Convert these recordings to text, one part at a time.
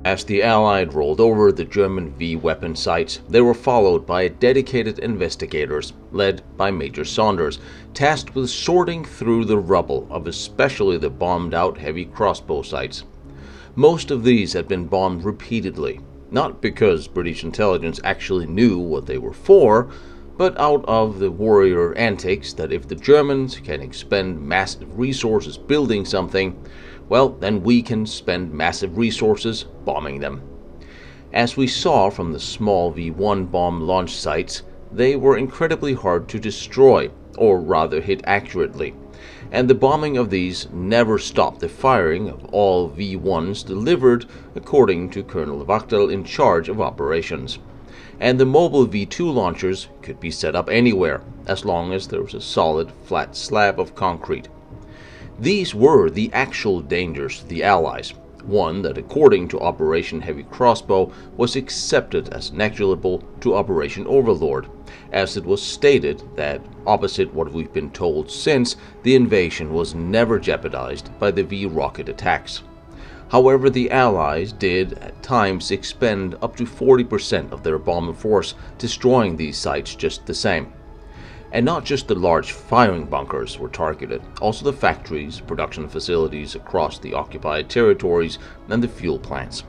As the Allied rolled over the German V weapon sites, they were followed by dedicated investigators led by Major Saunders, tasked with sorting through the rubble of especially the bombed-out heavy crossbow sites. Most of these had been bombed repeatedly, not because British intelligence actually knew what they were for, but out of the warrior antics that if the Germans can expend massive resources building something, well, then we can spend massive resources bombing them. As we saw from the small V1 bomb launch sites, they were incredibly hard to destroy, or rather hit accurately, and the bombing of these never stopped the firing of all V1s delivered, according to Colonel Wachtel in charge of operations. And the mobile V2 launchers could be set up anywhere, as long as there was a solid, flat slab of concrete. These were the actual dangers to the Allies, one that according to Operation Heavy Crossbow was accepted as negligible to Operation Overlord, as it was stated that, opposite what we've been told since, the invasion was never jeopardized by the V-rocket attacks. However, the Allies did at times expend up to 40% of their bombing force destroying these sites just the same. And not just the large firing bunkers were targeted, also the factories, production facilities across the occupied territories, and the fuel plants.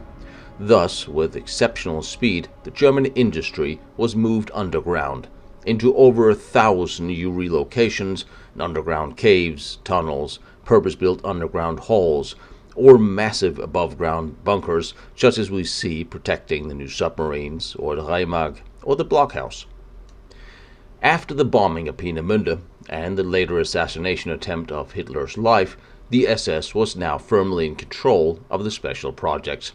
Thus, with exceptional speed, the German industry was moved underground, into over 1,000 new relocations, underground caves, tunnels, purpose-built underground halls, or massive above-ground bunkers such as we see protecting the new submarines, or the Reichsmark, or the blockhouse. After the bombing of Peenemünde and the later assassination attempt of Hitler's life, the SS was now firmly in control of the special projects,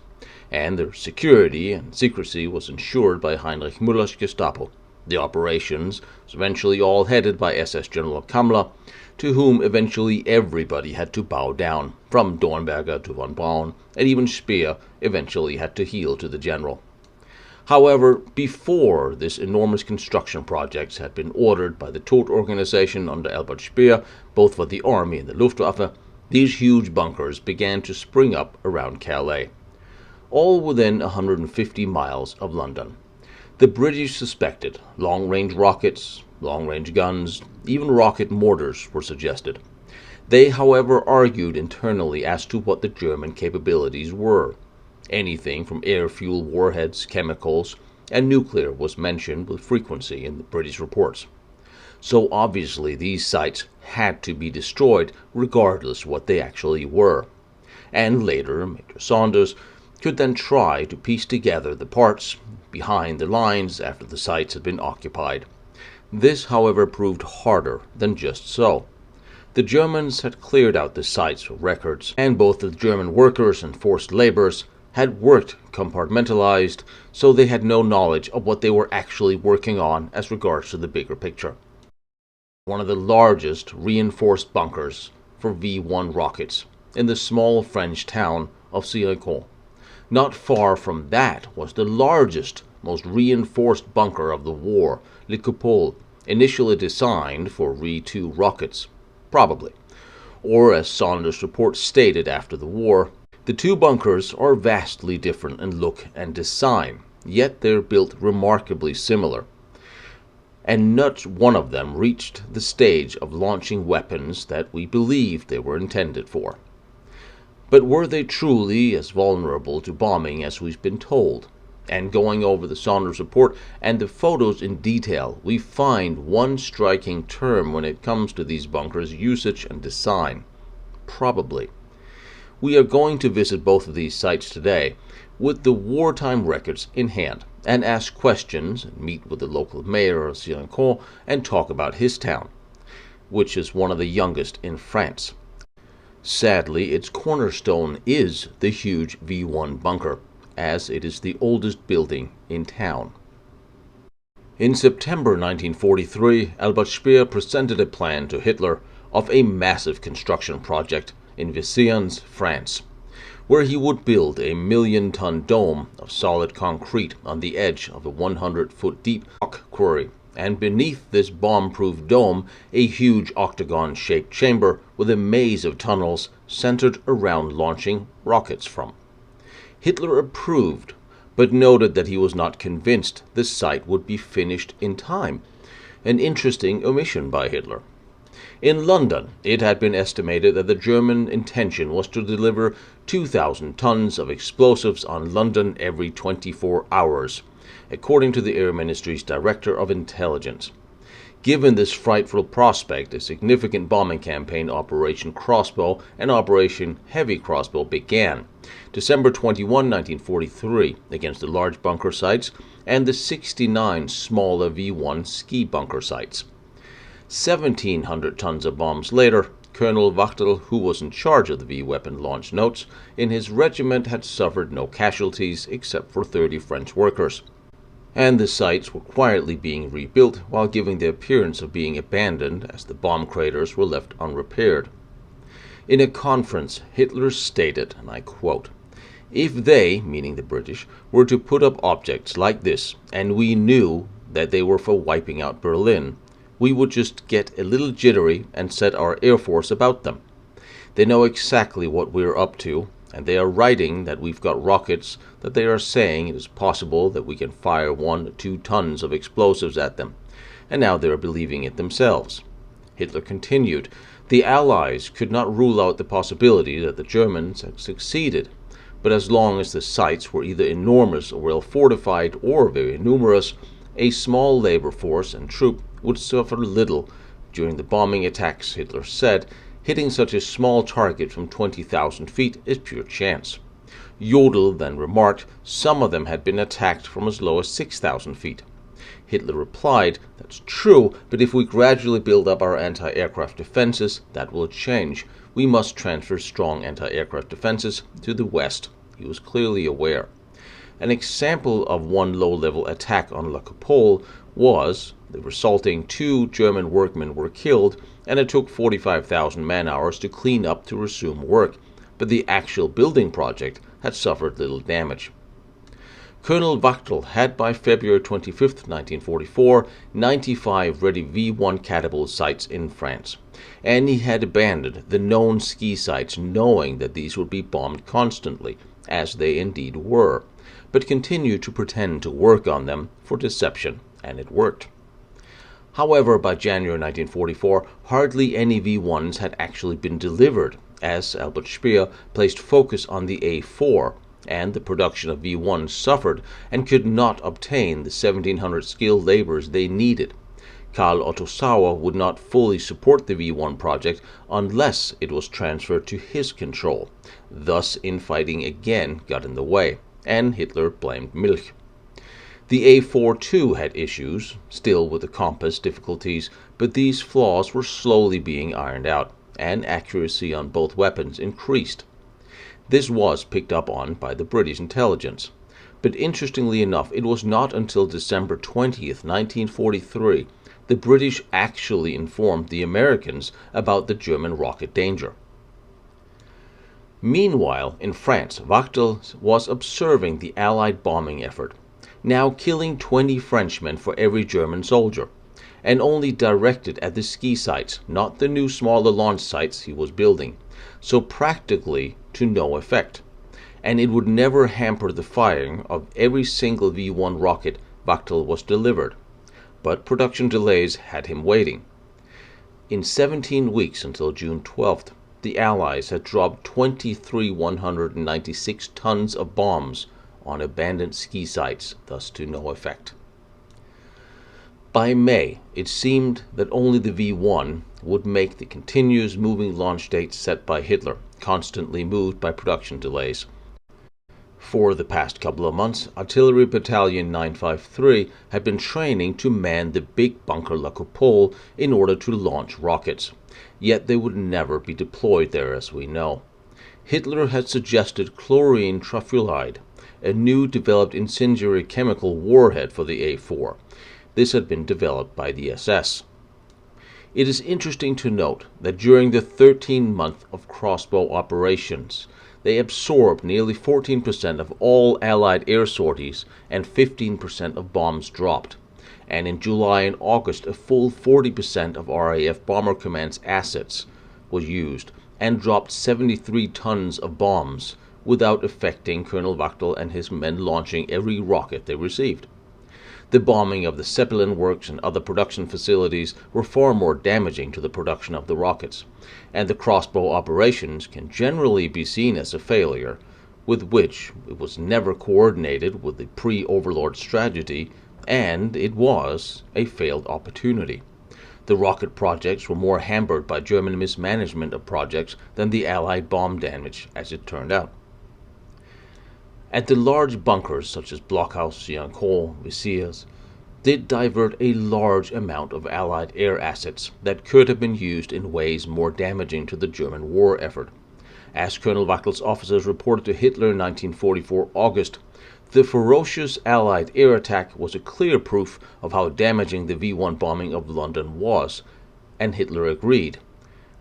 and their security and secrecy was ensured by Heinrich Müller's Gestapo. The operations was eventually all headed by SS General Kammler, to whom eventually everybody had to bow down, from Dornberger to von Braun, and even Speer eventually had to heel to the general. However, before this enormous construction projects had been ordered by the Todt organization under Albert Speer, both for the army and the Luftwaffe, these huge bunkers began to spring up around Calais, all within 150 miles of London. The British suspected long-range rockets, long-range guns, even rocket mortars were suggested. They, however, argued internally as to what the German capabilities were. Anything from air-fuel warheads, chemicals, and nuclear was mentioned with frequency in the British reports. So obviously these sites had to be destroyed regardless what they actually were. And later, Major Saunders could then try to piece together the parts behind the lines after the sites had been occupied. This, however, proved harder than just so. The Germans had cleared out the sites for records, and both the German workers and forced laborers had worked compartmentalized, so they had no knowledge of what they were actually working on as regards to the bigger picture. One of the largest reinforced bunkers for V1 rockets in the small French town of Siracourt. Not far from that was the largest, most reinforced bunker of the war, Le Coupole, initially designed for V2 rockets, probably. Or as Saunders' report stated after the war, the two bunkers are vastly different in look and design, yet they're built remarkably similar. And not one of them reached the stage of launching weapons that we believed they were intended for. But were they truly as vulnerable to bombing as we've been told? And going over the Saunders report and the photos in detail, we find one striking term when it comes to these bunkers' usage and design: probably. We are going to visit both of these sites today with the wartime records in hand and ask questions and meet with the local mayor of Siracourt and talk about his town, which is one of the youngest in France. Sadly, its cornerstone is the huge V1 bunker, as it is the oldest building in town. In September 1943, Albert Speer presented a plan to Hitler of a massive construction project in Wizernes, France, where he would build a 1,000,000-ton dome of solid concrete on the edge of a 100-foot-deep rock quarry, and beneath this bomb-proof dome a huge octagon-shaped chamber with a maze of tunnels centered around launching rockets from. Hitler approved, but noted that he was not convinced the site would be finished in time, an interesting omission by Hitler. In London, it had been estimated that the German intention was to deliver 2,000 tons of explosives on London every 24 hours, according to the Air Ministry's Director of Intelligence. Given this frightful prospect, a significant bombing campaign, Operation Crossbow and Operation Heavy Crossbow, began December 21, 1943, against the large bunker sites and the 69 smaller V-1 ski bunker sites. 1,700 tons of bombs later, Colonel Wachtel, who was in charge of the V-weapon launch, notes, in his regiment had suffered no casualties except for 30 French workers, and the sites were quietly being rebuilt while giving the appearance of being abandoned as the bomb craters were left unrepaired. In a conference, Hitler stated, and I quote, "If they," meaning the British, "were to put up objects like this, and we knew that they were for wiping out Berlin, we would just get a little jittery and set our Air Force about them. They know exactly what we're up to, and they are writing that we've got rockets, that they are saying it is possible that we can fire 1 or 2 tons of explosives at them, and now they are believing it themselves." Hitler continued, "The Allies could not rule out the possibility that the Germans had succeeded, but as long as the sites were either enormous or well fortified or very numerous, a small labor force and troop would suffer little during the bombing attacks," Hitler said. "Hitting such a small target from 20,000 feet is pure chance." Jodl then remarked some of them had been attacked from as low as 6,000 feet. Hitler replied, "That's true, but if we gradually build up our anti-aircraft defenses, that will change. We must transfer strong anti-aircraft defenses to the west." He was clearly aware. An example of one low-level attack on La Coupole was the resulting 2 German workmen were killed, and it took 45,000 man-hours to clean up to resume work, but the actual building project had suffered little damage. Colonel Wachtel had by February 25, 1944, 95 ready V-1 catapult sites in France, and he had abandoned the known ski sites knowing that these would be bombed constantly, as they indeed were, but continued to pretend to work on them for deception, and it worked. However, by January 1944, hardly any V-1s had actually been delivered, as Albert Speer placed focus on the A4, and the production of V-1s suffered and could not obtain the 1,700 skilled laborers they needed. Karl Otto Sauer would not fully support the V-1 project unless it was transferred to his control. Thus, infighting again got in the way, and Hitler blamed Milch. The A4 too had issues, still with the compass difficulties, but these flaws were slowly being ironed out, and accuracy on both weapons increased. This was picked up on by the British intelligence. But interestingly enough, it was not until December 20th, 1943, the British actually informed the Americans about the German rocket danger. Meanwhile, in France, Wachtel was observing the Allied bombing effort, now killing 20 Frenchmen for every German soldier, and only directed at the ski sites, not the new smaller launch sites he was building, so practically to no effect. And it would never hamper the firing of every single V-1 rocket Wachtel was delivered. But production delays had him waiting. In 17 weeks until June 12th, the Allies had dropped 23,196 tons of bombs on abandoned ski sites, thus to no effect. By May, it seemed that only the V-1 would make the continuous moving launch dates set by Hitler, constantly moved by production delays. For the past couple of months, Artillery Battalion 953 had been training to man the big bunker La Coupole in order to launch rockets, yet they would never be deployed there as we know. Hitler had suggested chlorine trifluoride, a new developed incendiary chemical warhead for the A4. This had been developed by the SS. It is interesting to note that during the 13-month of Crossbow operations, they absorbed nearly 14% of all Allied air sorties and 15% of bombs dropped, and in July and August a full 40% of RAF Bomber Command's assets was used and dropped 73 tons of bombs, without affecting Colonel Wachtel and his men launching every rocket they received. The bombing of the Zeppelin works and other production facilities were far more damaging to the production of the rockets, and the Crossbow operations can generally be seen as a failure, with which it was never coordinated with the pre-Overlord strategy, and it was a failed opportunity. The rocket projects were more hampered by German mismanagement of projects than the Allied bomb damage, as it turned out. At the large bunkers such as Blockhaus, Siracourt, Wizernes, did divert a large amount of Allied air assets that could have been used in ways more damaging to the German war effort. As Colonel Wachtel's officers reported to Hitler in 1944 August, the ferocious Allied air attack was a clear proof of how damaging the V-1 bombing of London was, and Hitler agreed,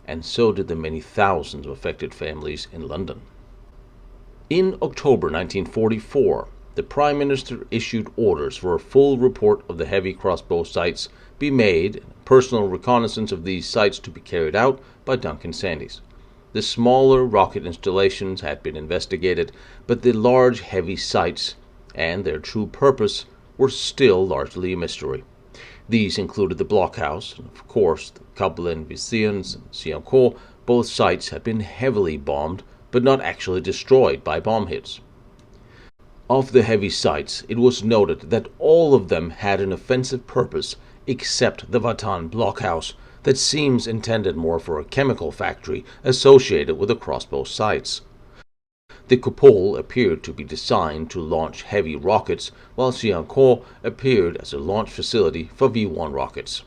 and so did the many thousands of affected families in London. In October 1944, the Prime Minister issued orders for a full report of the heavy crossbow sites be made, and personal reconnaissance of these sites to be carried out by Duncan Sandys. The smaller rocket installations had been investigated, but the large heavy sites and their true purpose were still largely a mystery. These included the Blockhaus, and of course the Kammler, Wizernes, and Siracourt. Both sites had been heavily bombed, but not actually destroyed by bomb hits. Of the heavy sites, it was noted that all of them had an offensive purpose except the Vatan Blockhaus, that seems intended more for a chemical factory associated with the crossbow sites. The Coupole appeared to be designed to launch heavy rockets, while Siracourt appeared as a launch facility for V-1 rockets.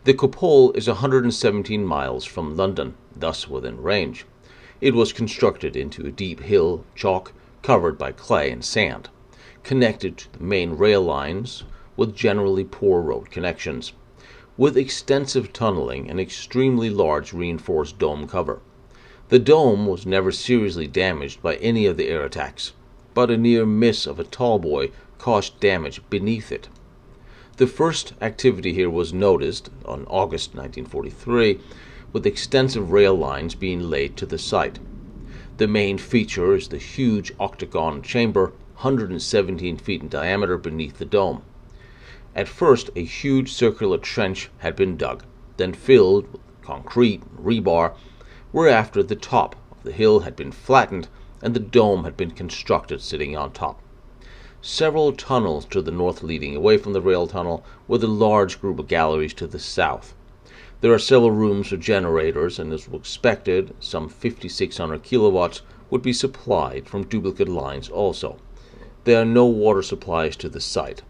The Coupole is 117 miles from London, thus within range. It was constructed into a deep hill, chalk, covered by clay and sand, connected to the main rail lines with generally poor road connections, with extensive tunneling and extremely large reinforced dome cover. The dome was never seriously damaged by any of the air attacks, but a near miss of a tall boy caused damage beneath it. The first activity here was noticed on August 1943, with extensive rail lines being laid to the site. The main feature is the huge octagon chamber, 117 feet in diameter, beneath the dome. At first, a huge circular trench had been dug, then filled with concrete and rebar, whereafter the top of the hill had been flattened and the dome had been constructed sitting on top. Several tunnels to the north leading away from the rail tunnel, with a large group of galleries to the south. There are several rooms for generators, and as was expected, some 5,600 kilowatts would be supplied from duplicate lines also. There are no water supplies to the site,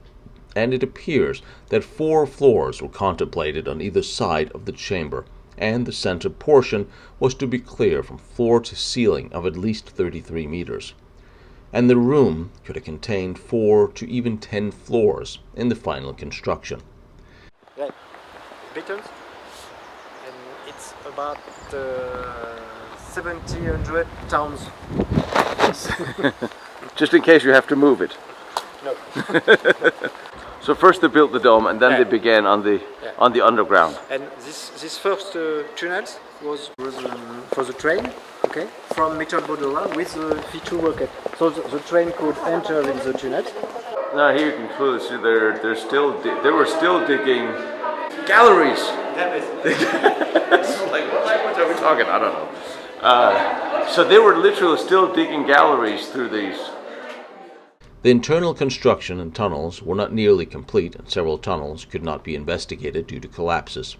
and it appears that 4 floors were contemplated on either side of the chamber, and the center portion was to be clear from floor to ceiling of at least 33 meters. And the room could have contained 4 to even 10 floors in the final construction. Right. Beatles? And it's about 1,700 tons. Just in case you have to move it. No. So first they built the dome, and then they began on the underground. And this first tunnels was for the train, okay, from Metal Bodola with the V2 rocket. So the train could enter in the tunnels. Now here you can clearly see they were still digging galleries. Like what language are we talking? I don't know. So they were literally still digging galleries through these. The internal construction and tunnels were not nearly complete, and several tunnels could not be investigated due to collapses.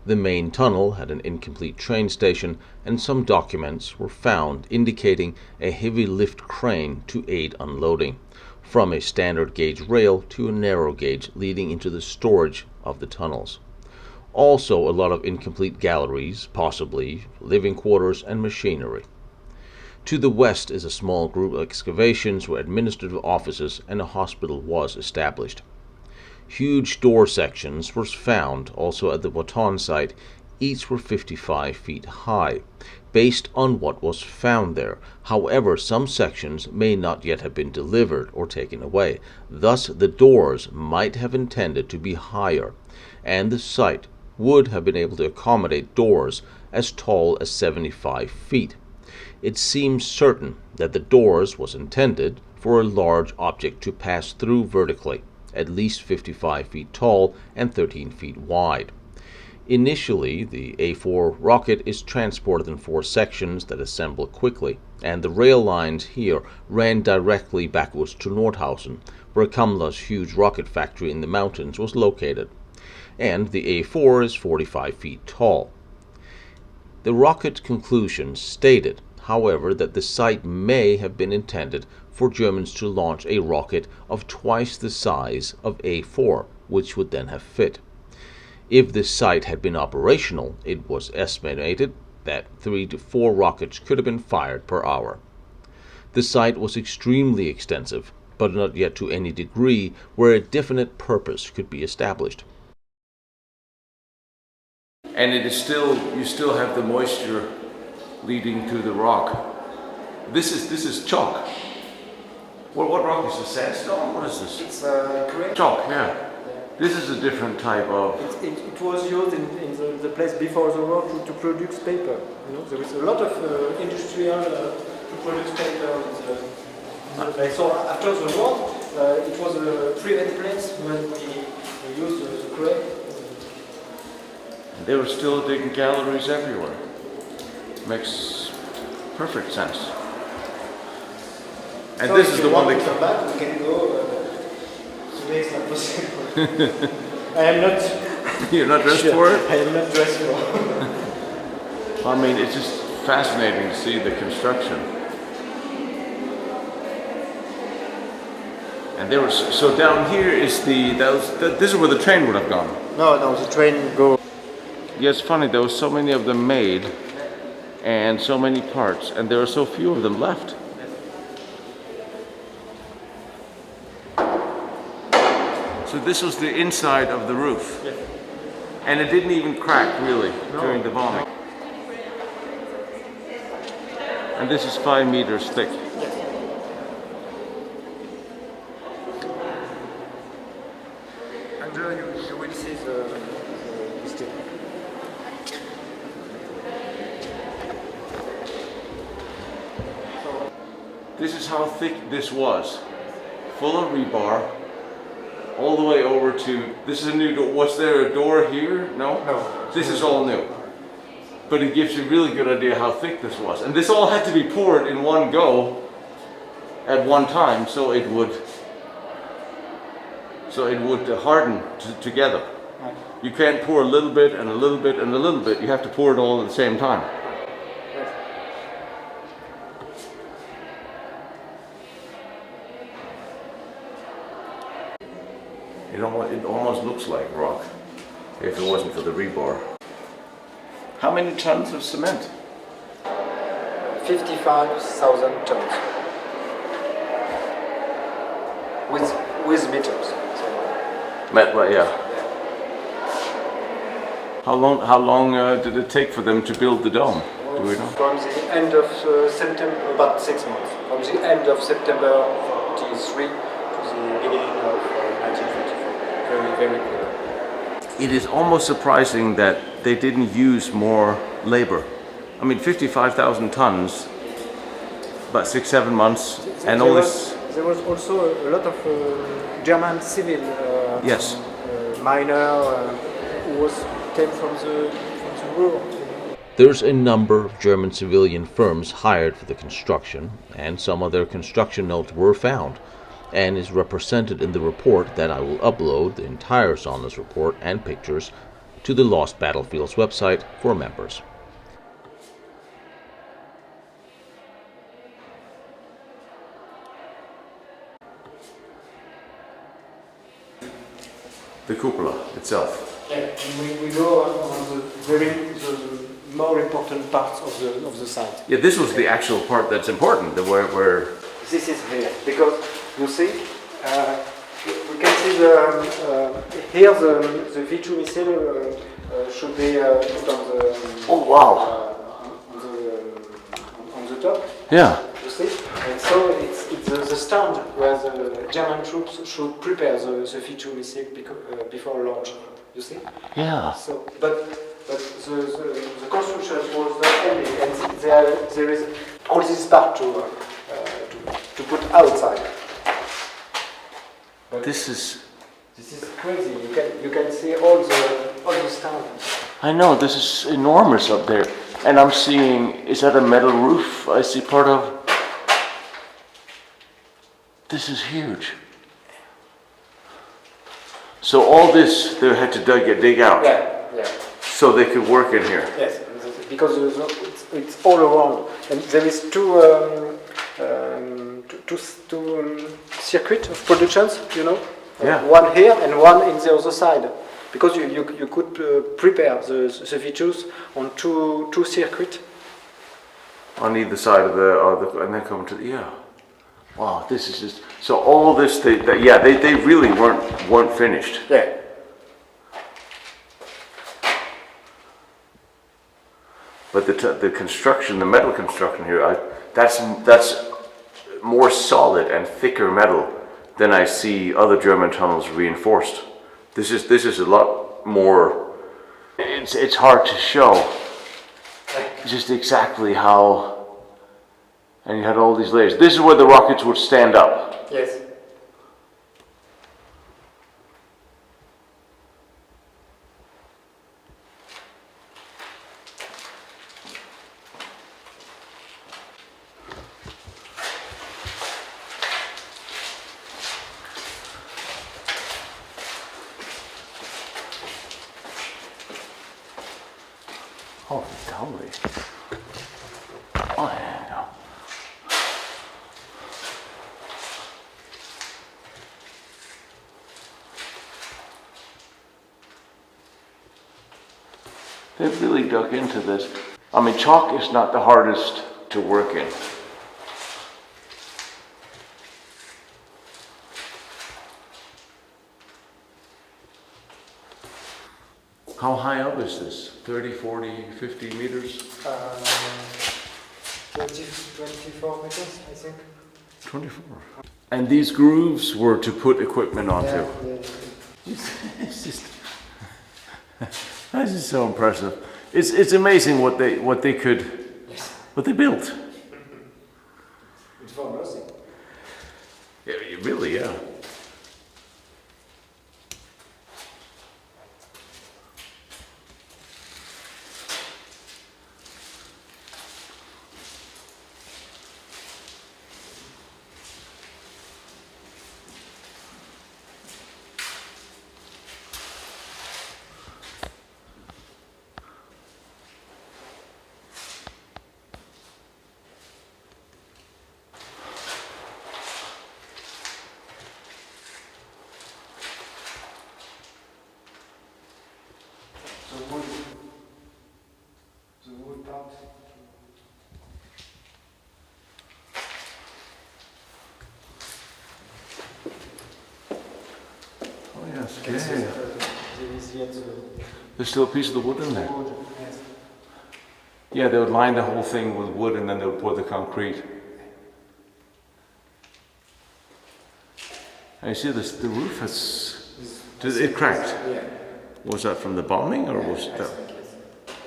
The main tunnel had an incomplete train station, and some documents were found indicating a heavy lift crane to aid unloading, from a standard gauge rail to a narrow gauge leading into the storage of the tunnels. Also a lot of incomplete galleries, possibly living quarters and machinery. To the west is a small group of excavations where administrative offices and a hospital was established. Huge door sections were found also at the Wotan site. Each were 55 feet high, based on what was found there. However, some sections may not yet have been delivered or taken away. Thus, the doors might have intended to be higher, and the site would have been able to accommodate doors as tall as 75 feet. It seems certain that the doors was intended for a large object to pass through vertically, at least 55 feet tall and 13 feet wide. Initially, the A4 rocket is transported in 4 sections that assemble quickly, and the rail lines here ran directly backwards to Nordhausen, where Kammler's huge rocket factory in the mountains was located, and the A4 is 45 feet tall. The rocket conclusions stated, however, that the site may have been intended for Germans to launch a rocket of twice the size of A4, which would then have fit. If this site had been operational, it was estimated that 3 to 4 rockets could have been fired per hour. The site was extremely extensive, but not yet to any degree where a definite purpose could be established. And it is still, you still have the moisture leading to the rock. This is chalk. What rock is this? Sandstone? What is this? It's correct. Chalk, yeah. This is a different type of... It was used in the place before the war to produce paper. You know, there was a lot of industrial to produce paper in the place. So after the war, it was a private place when we used the clay. They were still digging galleries everywhere. Makes perfect sense. And so this is the one that... come back, we can go. Today is not possible. I am not... You're not dressed for it? I am not dressed for it. I mean, it's just fascinating to see the construction. And there was... So down here is this is where the train would have gone. No, the train go... Yeah, it's funny, there were so many of them made and so many parts, and there are so few of them left. So this was the inside of the roof. Yes. And it didn't even crack really during the bombing. And this is 5 meters thick. And you will see the steel. This is how thick this was. Full of rebar. All the way over to, this is a new door. Was there a door here? No? No. This is all new. But it gives you a really good idea how thick this was. And this all had to be poured in one go at one time so it would harden together. Right. You can't pour a little bit and a little bit and a little bit. You have to pour it all at the same time. It almost looks like rock, if it wasn't for the rebar. How many tons of cement? 55,000 tons. With meters. Well, yeah. How long did it take for them to build the dome? Do we know? From the end of September, about 6 months. From the end of September 43 to the beginning of 1944. Very quick. It is almost surprising that they didn't use more labor. I mean, 55,000 tons, about 6-7 months, and all this. There was also a lot of German civil Yes. miner who came from the war. There's a number of German civilian firms hired for the construction, and some of their construction notes were found, and is represented in the report that I will upload the entire Saunders report and pictures to the Lost Battlefields website for members. The cupola itself. Yeah, and we go on the more important parts of the site. Yeah, this was the actual part that's important, where This is here because you see, we can see here the V2 missile should be put on the oh wow, on the top. yeah. You see, and so it's the stand where the German troops should prepare the V2 missile before launch. You see. Yeah. So, but But the construction was not ending, and there is all this part to put outside. But This is crazy. You can see all the stars. I know, this is enormous up there. And I'm seeing, is that a metal roof I see part of? This is huge. So all this they had to dig out. Yeah. So they could work in here. Yes, because it's all around, and there is two circuit of productions, you know. Yeah. One here and one in the other side, because you could prepare the features on two circuits. On either side of the and then come to wow, this is just so all this they really weren't finished. Yeah. But the construction, the metal construction here, that's more solid and thicker metal than I see other German tunnels reinforced. This is a lot more. It's hard to show just exactly how. And you had all these layers. This is where the rockets would stand up. Yes. Oh, totally. Oh, yeah. They've really dug into this. I mean, chalk is not the hardest to work in. How high up is this? 30, 40, 50 meters? 24 meters, I think. 24. And these grooves were to put equipment onto. Yeah. It's just, this is so impressive. It's amazing what they built. It's for nothing. Yeah, really, yeah. The wood part. Oh yes, There is yet There's still a piece of the wood in there. wood. Yes. Yeah, they would line the whole thing with wood and then they would pour the concrete. And you see this, the roof it cracked. Yeah. Was that from the bombing or was that?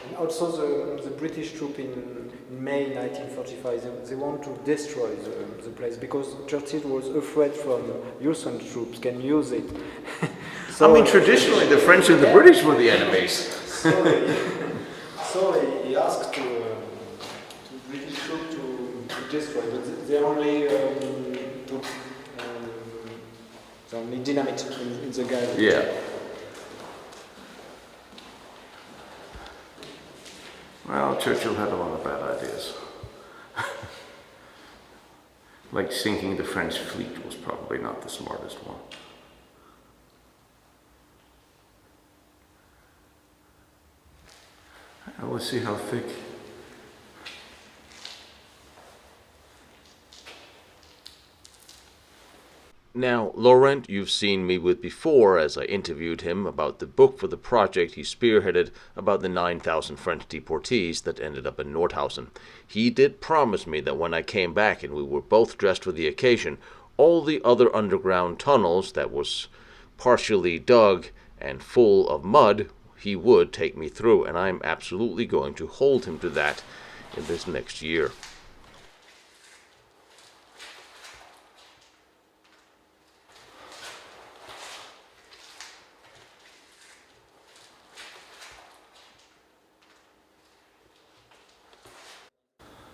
And also the British troop in May 1945, they want to destroy the place because Churchill was afraid from Wilson troops can use it. I mean, traditionally the French and the British were the enemies. So he asked to British troops to destroy, but they only put only dynamite in the garden. Yeah. Well, Churchill had a lot of bad ideas. Like sinking the French fleet was probably not the smartest one. Let's see how thick. Now, Laurent, you've seen me with before as I interviewed him about the book for the project he spearheaded about the 9,000 French deportees that ended up in Nordhausen. He did promise me that when I came back and we were both dressed for the occasion, all the other underground tunnels that was partially dug and full of mud, he would take me through, and I'm absolutely going to hold him to that in this next year.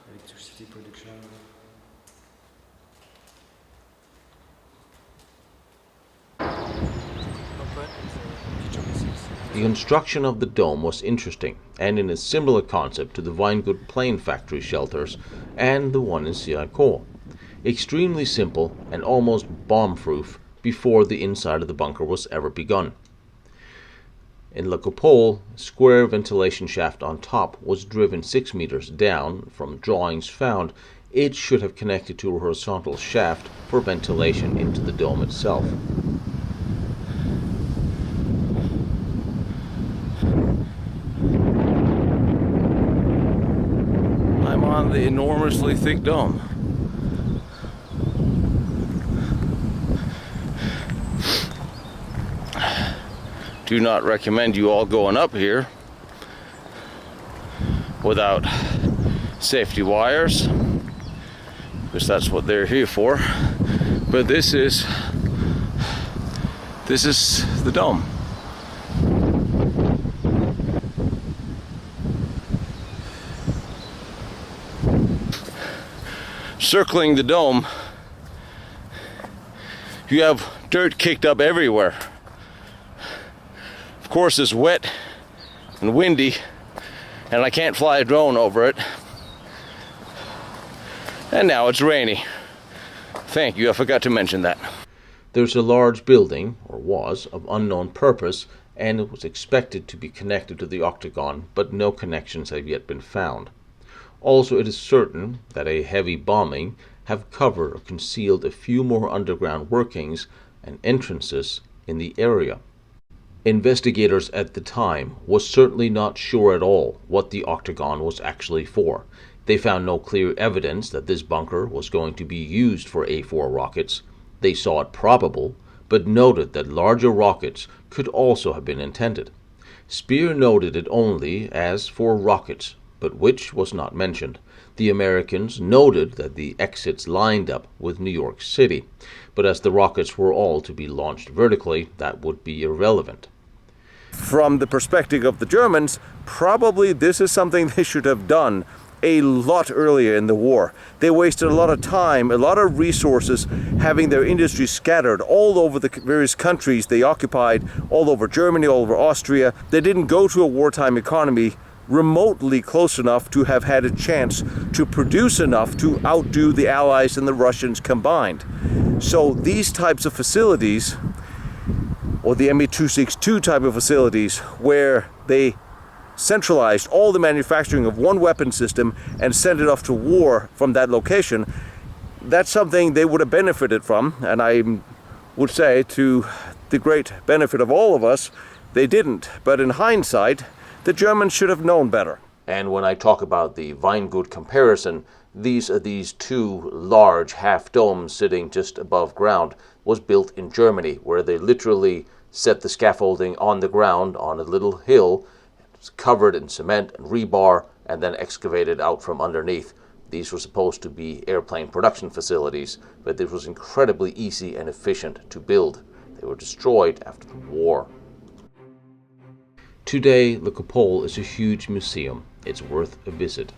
Electricity production. The construction of the dome was interesting and in a similar concept to the Weingut plane factory shelters and the one in Siracourt. Extremely simple and almost bomb-proof before the inside of the bunker was ever begun. In La Coupole, a square ventilation shaft on top was driven 6 meters down. From drawings found, it should have connected to a horizontal shaft for ventilation into the dome itself. I'm on the enormously thick dome. Do not recommend you all going up here without safety wires, because that's what they're here for. But this is the dome. Circling the dome, you have dirt kicked up everywhere. Of course, it's wet and windy, and I can't fly a drone over it. And now it's rainy. Thank you, I forgot to mention that. There's a large building, or was, of unknown purpose, and it was expected to be connected to the octagon, but no connections have yet been found. Also, it is certain that a heavy bombing have covered or concealed a few more underground workings and entrances in the area. Investigators at the time was certainly not sure at all what the octagon was actually for. They found no clear evidence that this bunker was going to be used for A4 rockets. They saw it probable, but noted that larger rockets could also have been intended. Speer noted it only as for rockets, but which was not mentioned. The Americans noted that the exits lined up with New York City, but as the rockets were all to be launched vertically, that would be irrelevant. From the perspective of the Germans, probably this is something they should have done a lot earlier in the war. They wasted a lot of time, a lot of resources, having their industry scattered all over the various countries they occupied, all over Germany, all over Austria. They didn't go to a wartime economy remotely close enough to have had a chance to produce enough to outdo the Allies and the Russians combined. So these types of facilities, or the Me-262 type of facilities, where they centralized all the manufacturing of one weapon system and sent it off to war from that location, that's something they would have benefited from, and I would say to the great benefit of all of us, they didn't. But in hindsight, the Germans should have known better. And when I talk about the Weingut comparison, these two large half domes sitting just above ground was built in Germany, where they literally set the scaffolding on the ground on a little hill, covered in cement and rebar, and then excavated out from underneath. These were supposed to be airplane production facilities, but it was incredibly easy and efficient to build. They were destroyed after the war. Today, La Coupole is a huge museum. It's worth a visit.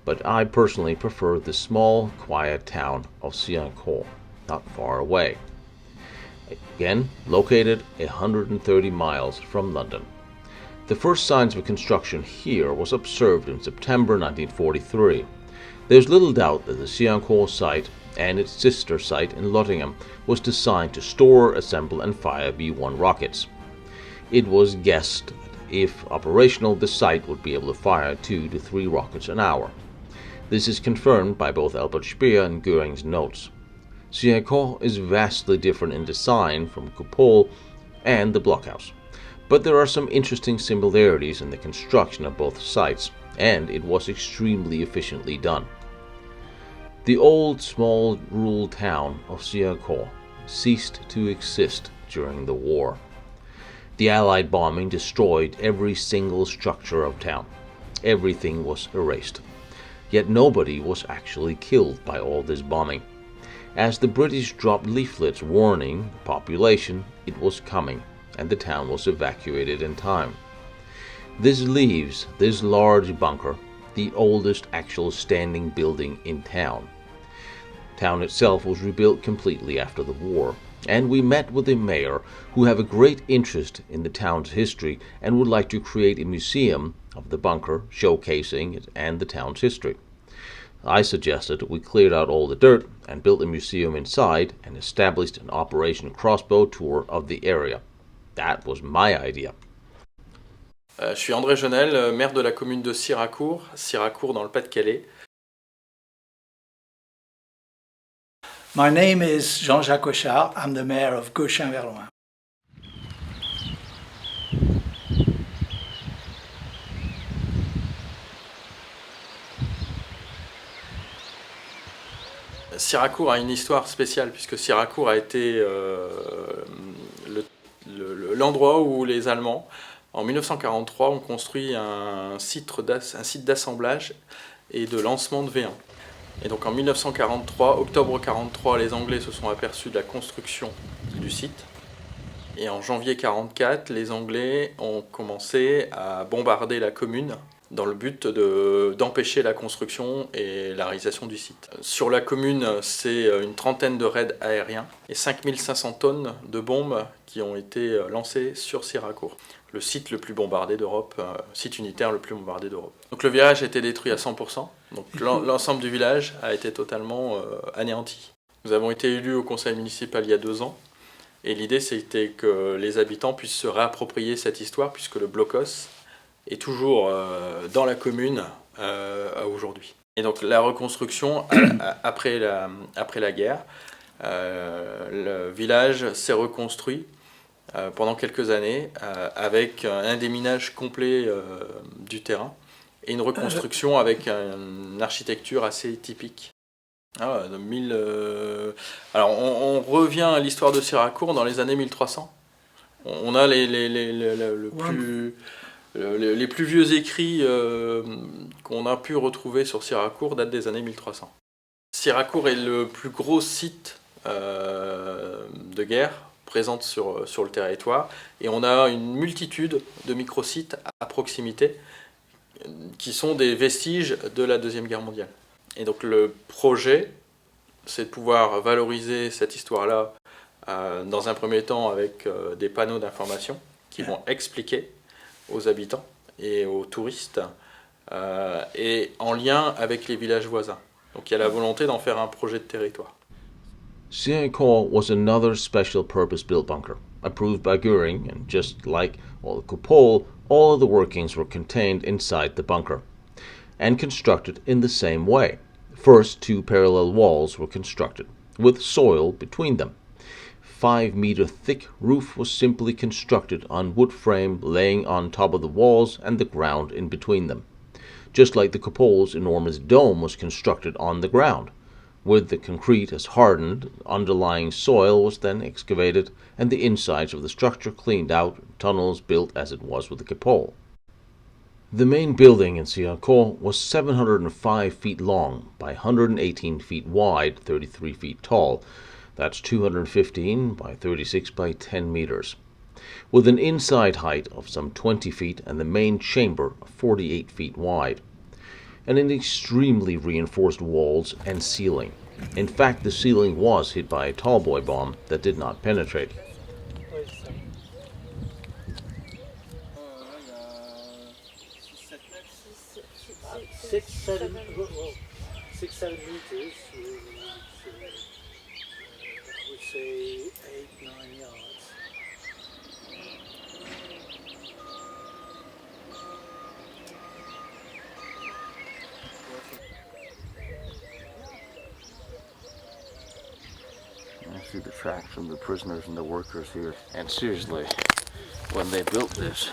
But I personally prefer the small, quiet town of Siracourt, not far away. Again, located 130 miles from London. The first signs of construction here was observed in September 1943. There's little doubt that the Siracourt site and its sister site in Nottingham was designed to store, assemble and fire V-1 rockets. It was guessed that if operational, the site would be able to fire 2 to 3 rockets an hour. This is confirmed by both Albert Speer and Göring's notes. Siracourt is vastly different in design from Coupole and the blockhouse, but there are some interesting similarities in the construction of both sites, and it was extremely efficiently done. The old small rural town of Siracourt ceased to exist during the war. The Allied bombing destroyed every single structure of town. Everything was erased. Yet nobody was actually killed by all this bombing. As the British dropped leaflets warning the population it was coming, and the town was evacuated in time. This leaves this large bunker, the oldest actual standing building in town. Town itself was rebuilt completely after the war, and we met with the mayor, who have a great interest in the town's history and would like to create a museum of the bunker showcasing it and the town's history. I suggested we cleared out all the dirt and built a museum inside and established an Operation Crossbow tour of the area. That was my idea. Je suis André Jeunel, maire de la commune de Siracourt, Siracourt dans le Pas-de-Calais. My name is Jean-Jacques Auchard. I'm the mayor of Gauchin-Verloin. Siracourt a une histoire spéciale puisque Siracourt a été l'endroit où les Allemands, en 1943, ont construit un site d'assemblage et de lancement de V1. Et donc en 1943, octobre 1943, les Anglais se sont aperçus de la construction du site. Et en janvier 1944, les Anglais ont commencé à bombarder la commune dans le but d'empêcher la construction et la réalisation du site. Sur la commune, c'est une trentaine de raids aériens et 5500 tonnes de bombes qui ont été lancées sur Siracourt, le site le plus bombardé d'Europe, site unitaire le plus bombardé d'Europe. Donc le village a été détruit à 100%, donc l'ensemble du village a été totalement anéanti. Nous avons été élus au conseil municipal il y a 2 ans, et l'idée c'était que les habitants puissent se réapproprier cette histoire puisque le blocos est toujours dans la commune aujourd'hui. Et donc la reconstruction, après la guerre, le village s'est reconstruit pendant quelques années avec un déminage complet du terrain et une reconstruction avec une architecture assez typique. Alors on revient à l'histoire de Siracourt dans les années 1300. On a les plus vieux écrits qu'on a pu retrouver sur Siracourt datent des années 1300. Siracourt est le plus gros site de guerre présente sur le territoire et on a une multitude de microsites à proximité qui sont des vestiges de la Deuxième Guerre mondiale. Et donc le projet, c'est de pouvoir valoriser cette histoire-là dans un premier temps avec des panneaux d'information qui vont expliquer aux habitants et aux touristes et en lien avec les villages voisins. Donc il y a la volonté d'en faire un projet de territoire. Siracourt was another special purpose-built bunker, approved by Göring, and just like all the Kupol, all of the workings were contained inside the bunker, and constructed in the same way. First, 2 parallel walls were constructed, with soil between them. 5-meter thick roof was simply constructed on wood frame laying on top of the walls and the ground in between them. Just like the Kupol's enormous dome was constructed on the ground. With the concrete as hardened, underlying soil was then excavated and the insides of the structure cleaned out, tunnels built as it was with the Kupol. The main building in Siracourt was 705 feet long by 118 feet wide, 33 feet tall. That's 215 by 36 by 10 meters. With an inside height of some 20 feet and the main chamber 48 feet wide. And in extremely reinforced walls and ceiling. In fact, the ceiling was hit by a tallboy bomb that did not penetrate. Six, seven meters, I would say 8-9 yards. I see the tracks from the prisoners and the workers here. And seriously, when they built this,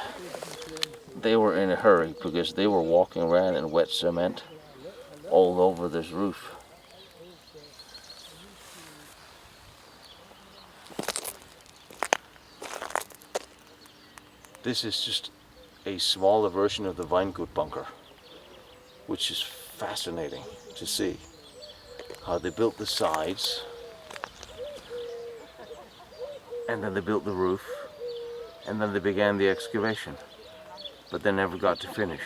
they were in a hurry because they were walking around in wet cement all over this roof. This is just a smaller version of the Weingut bunker, which is fascinating to see how they built the sides and then they built the roof and then they began the excavation, but they never got to finish.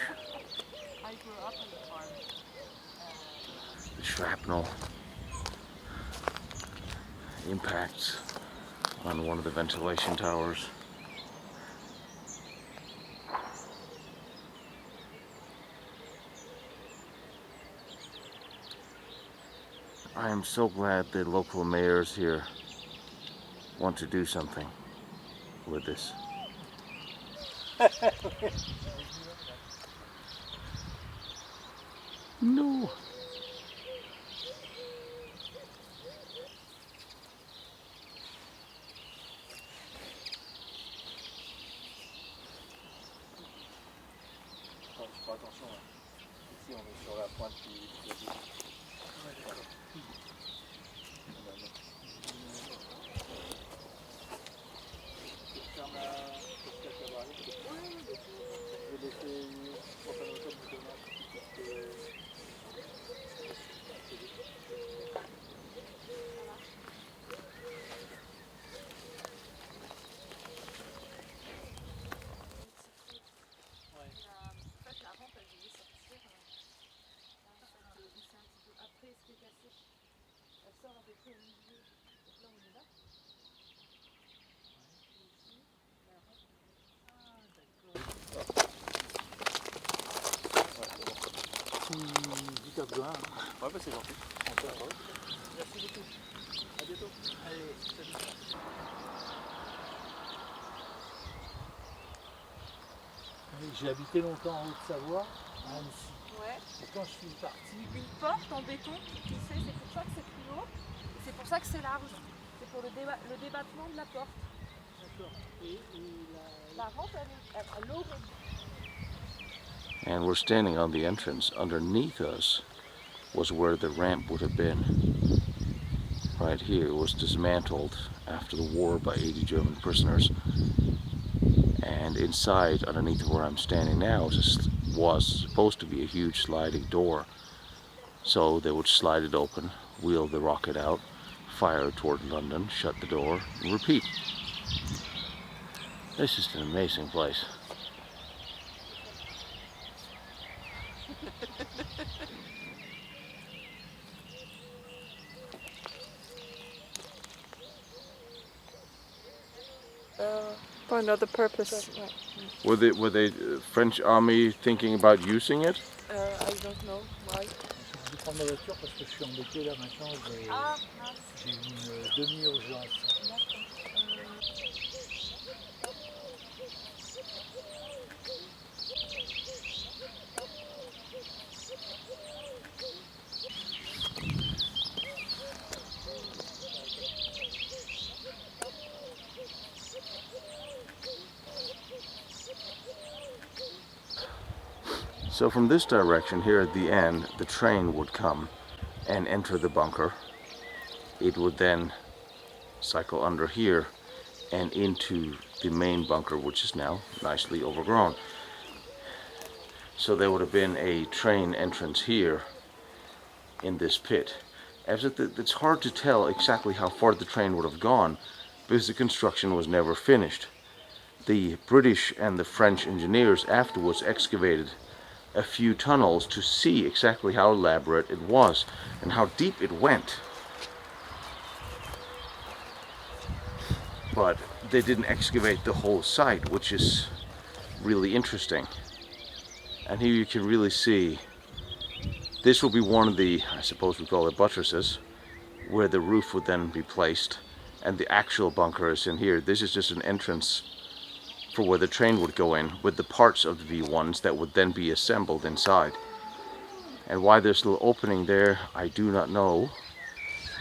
The shrapnel impacts on one of the ventilation towers. I am so glad the local mayors here want to do something with this. No. Ouais, bah c'est gentil. Merci beaucoup. À bientôt. Allez, salut. J'ai habité longtemps en Haute-Savoie, à Annecy. Ouais. Et quand je suis parti, Une porte en béton, tu sais, c'est pour ça que c'est plus haut. Et c'est pour ça que c'est large. C'est pour le débattement de la porte. d'accord. Et La rampe, elle est à l'eau. And we're standing on the entrance. Underneath us was where the ramp would have been. Right here was dismantled after the war by 80 German prisoners. And inside, underneath where I'm standing now, was supposed to be a huge sliding door. So they would slide it open, wheel the rocket out, fire toward London, shut the door, and repeat. This is an amazing place. For another purpose. Were the French army thinking about using it? I don't know why. je vais prendre ma voiture parce que je suis embêté là maintenant. Ah, mince. J'ai une demi-urgence. D'accord. So from this direction here at the end, the train would come and enter the bunker. It would then cycle under here and into the main bunker, which is now nicely overgrown. So there would have been a train entrance here in this pit. It's hard to tell exactly how far the train would have gone because the construction was never finished. The British and the French engineers afterwards excavated a few tunnels to see exactly how elaborate it was and how deep it went. But they didn't excavate the whole site, which is really interesting. And here you can really see, this will be one of the, I suppose we call it buttresses, where the roof would then be placed, and the actual bunker is in here. This is just an entrance for where the train would go in, with the parts of the V1s that would then be assembled inside. And why there's a little opening there, I do not know,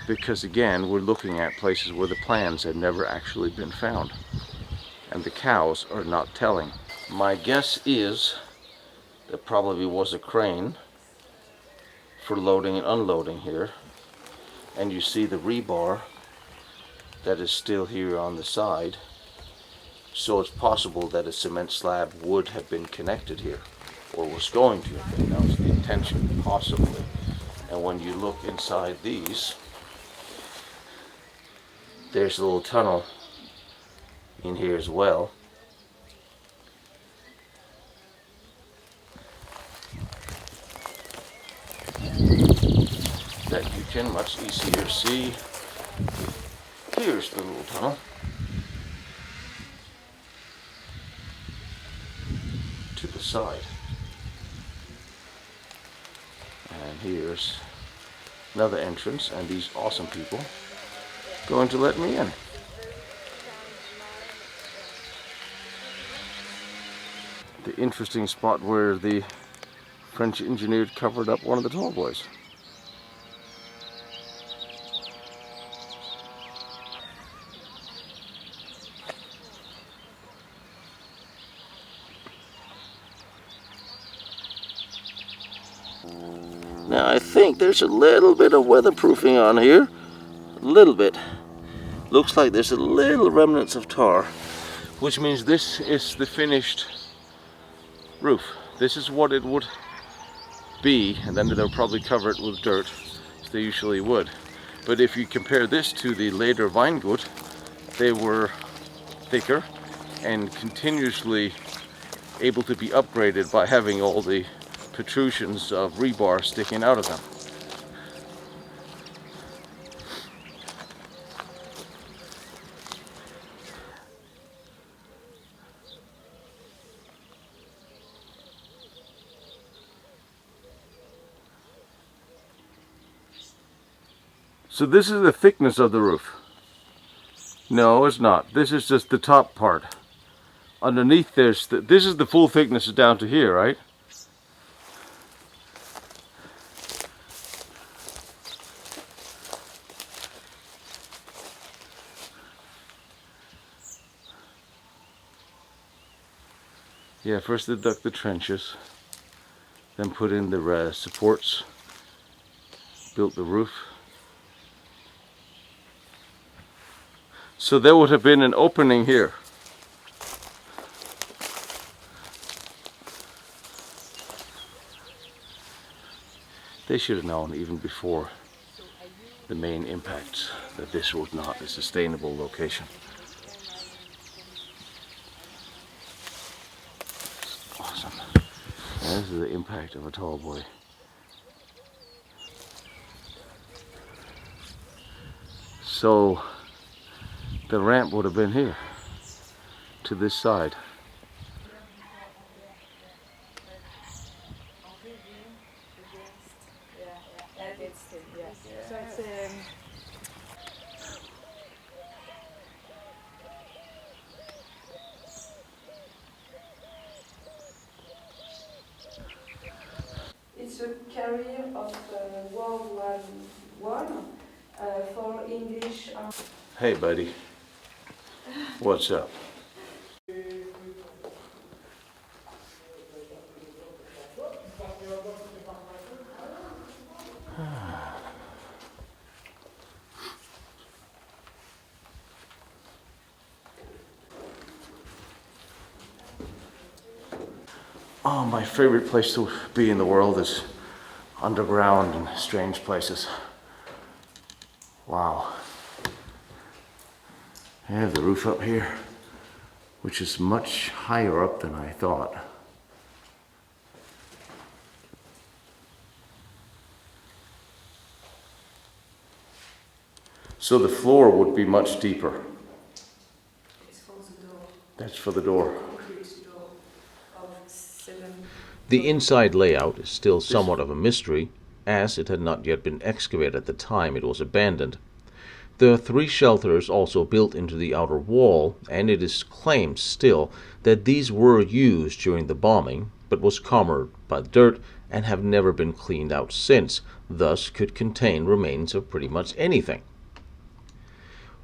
because again, we're looking at places where the plans had never actually been found, and the cows are not telling. My guess is there probably was a crane for loading and unloading here, and you see the rebar that is still here on the side, So it's possible that a cement slab would have been connected here, or was going to have been. That was the intention, possibly. And when you look inside these, there's a little tunnel in here as well. That you can much easier see. Here's the little tunnel. To the side. And here's another entrance, and these awesome people going to let me in. The interesting spot where the French engineer covered up one of the tall boys. Now I think there's a little bit of weatherproofing on here. A little bit. Looks like there's a little remnants of tar, which means this is the finished roof. This is what it would be, and then they'll probably cover it with dirt, as they usually would. But if you compare this to the later Weingut, they were thicker and continuously able to be upgraded by having all the protrusions of rebar sticking out of them. So this is the thickness of the roof. No, it's not. This is just the top part. Underneath this is the full thickness down to here, right? Yeah, first they dug the trenches, then put in the supports, built the roof. So there would have been an opening here. They should have known even before the main impacts that this was not a sustainable location. It's awesome. And this is the impact of a tall boy. So the ramp would have been here, to this side. It's a carrier of World War I for English. Hey buddy, what's up? Oh, my favorite place to be in the world is underground and strange places. Wow. I have the roof up here, which is much higher up than I thought. So the floor would be much deeper. It's for the door. That's for the door. Concrete door of 7. The inside layout is still somewhat of a mystery, as it had not yet been excavated at the time it was abandoned. There are 3 shelters also built into the outer wall, and it is claimed still that these were used during the bombing, but was covered by dirt and have never been cleaned out since, thus could contain remains of pretty much anything.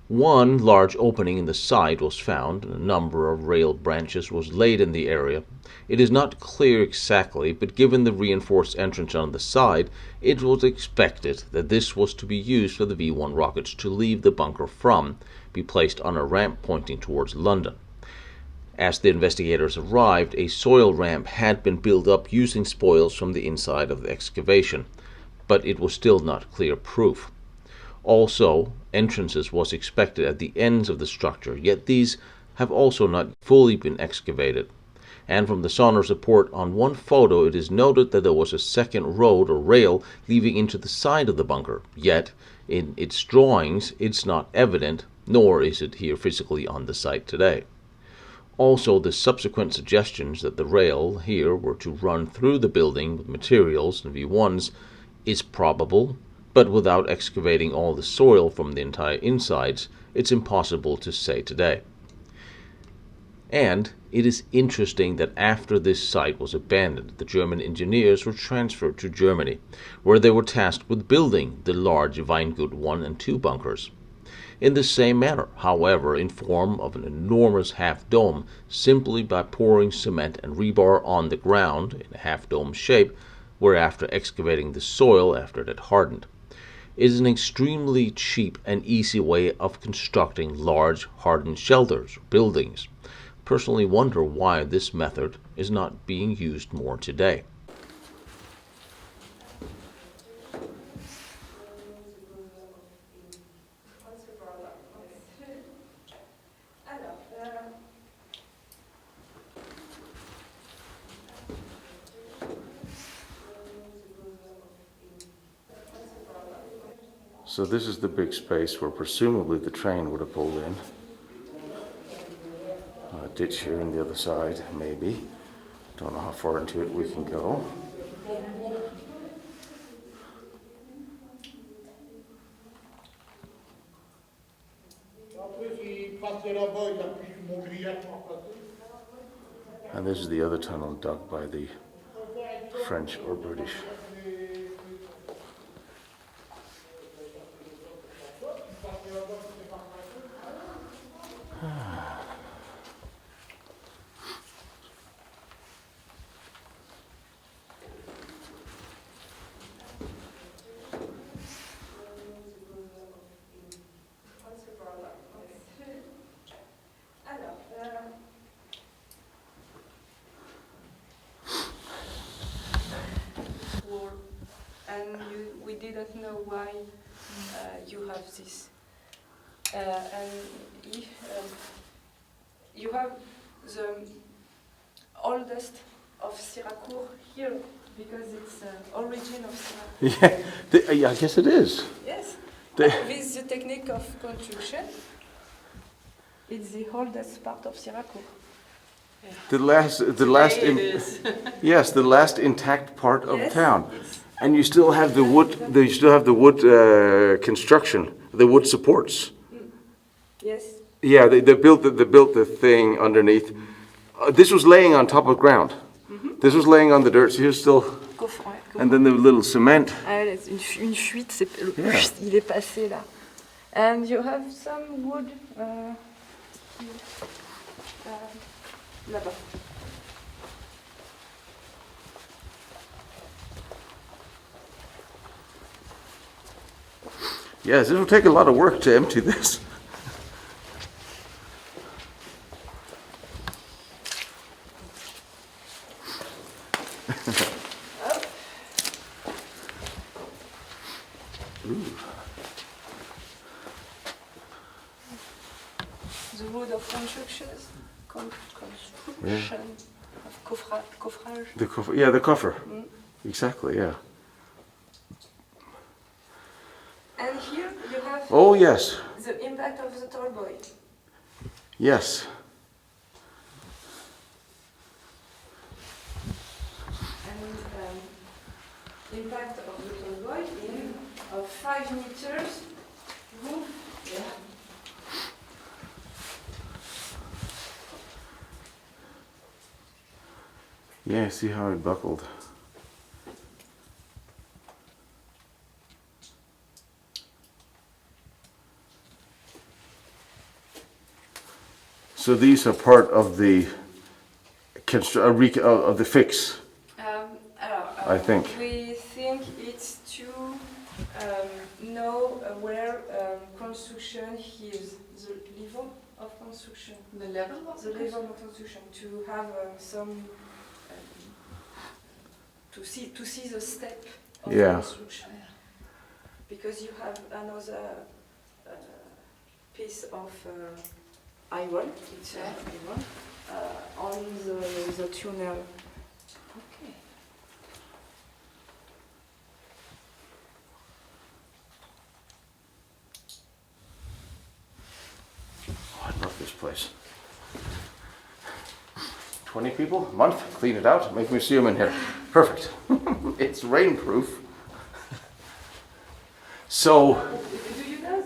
One large opening in the side was found, and a number of rail branches was laid in the area. It is not clear exactly, but given the reinforced entrance on the side, it was expected that this was to be used for the V-1 rockets to leave the bunker from, be placed on a ramp pointing towards London. As the investigators arrived, a soil ramp had been built up using spoils from the inside of the excavation, but it was still not clear proof. Also, entrances was expected at the ends of the structure, yet these have also not fully been excavated. And from the Saunders report on one photo, it is noted that there was a second road or rail leading into the side of the bunker, yet in its drawings it's not evident, nor is it here physically on the site today. Also, the subsequent suggestions that the rail here were to run through the building with materials and V1s is probable, but without excavating all the soil from the entire insides, it's impossible to say today. And it is interesting that after this site was abandoned, the German engineers were transferred to Germany, where they were tasked with building the large Weingut 1 and 2 bunkers. In the same manner, however, in form of an enormous half-dome, simply by pouring cement and rebar on the ground in a half-dome shape, whereafter excavating the soil after it had hardened. It is an extremely cheap and easy way of constructing large hardened shelters or buildings. Personally wonder why this method is not being used more today. So this is the big space where presumably the train would have pulled in. A ditch here on the other side, maybe. Don't know how far into it we can go. And this is the other tunnel dug by the French or British. And we didn't know why you have this. And if you have the oldest of Siracourt here, because it's origin of Siracourt. Yeah, I guess it is. Yes. With the technique of construction, it's the oldest part of Siracourt. The last intact part of town. Yes. And you still have the wood. You still have the wood construction, the wood supports. Yes. Yeah, they built the thing underneath. This was laying on top of ground. Mm-hmm. This was laying on the dirt. So here's still. And then the little cement. Une fuite, il est passé là. And you have some wood là-bas. Yes, it will take a lot of work to empty this. The wood of constructions, of coffrage. The coffer, yeah, the coffer. Mm. Exactly, yeah. And here you have yes. the impact of the tall boy. Yes. And impact of the tall boy in 5 meters roof. Yeah. Yeah, see how it buckled. So these are part of the of the fix. I think. We think it's to know where construction is the level. of construction. The level of The level of construction to have some to see the step of the construction. Because you have another piece of iron, it's iron, on the tunnel. Okay. Oh, I love this place. 20 people a month, clean it out, make a museum in here. Perfect. It's rainproof. So, Do you know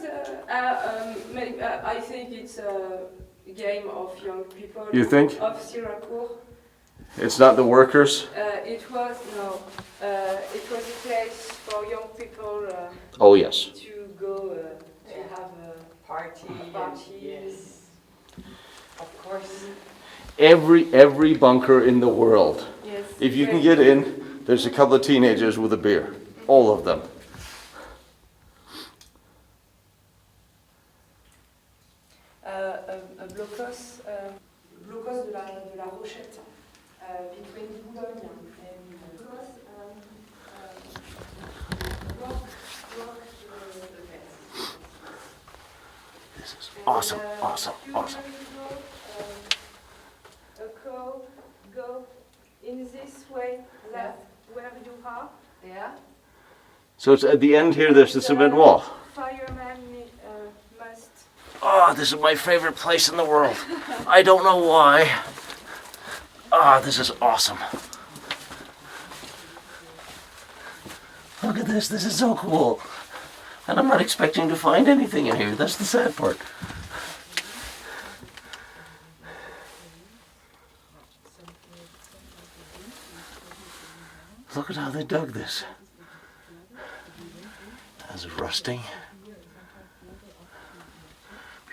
I think it's a game of young people. You think? Of Siracourt. it's not the workers? It was a place for young people Oh, yes. to go to have parties. Yes. Of course. Every bunker in the world. Yes. If you can get in, there's a couple of teenagers with a beer. All of them. A blocos de la Rochette between Boulogne and Blocos This is awesome, awesome, awesome. A cow go in this way, that where you are. Yeah. So it's at the end here, there's the cement wall. Fireman must. Oh, this is my favorite place in the world. I don't know why. Ah, this is awesome. Look at this is so cool. And I'm not expecting to find anything in here, that's the sad part. Look at how they dug this. That's rusting.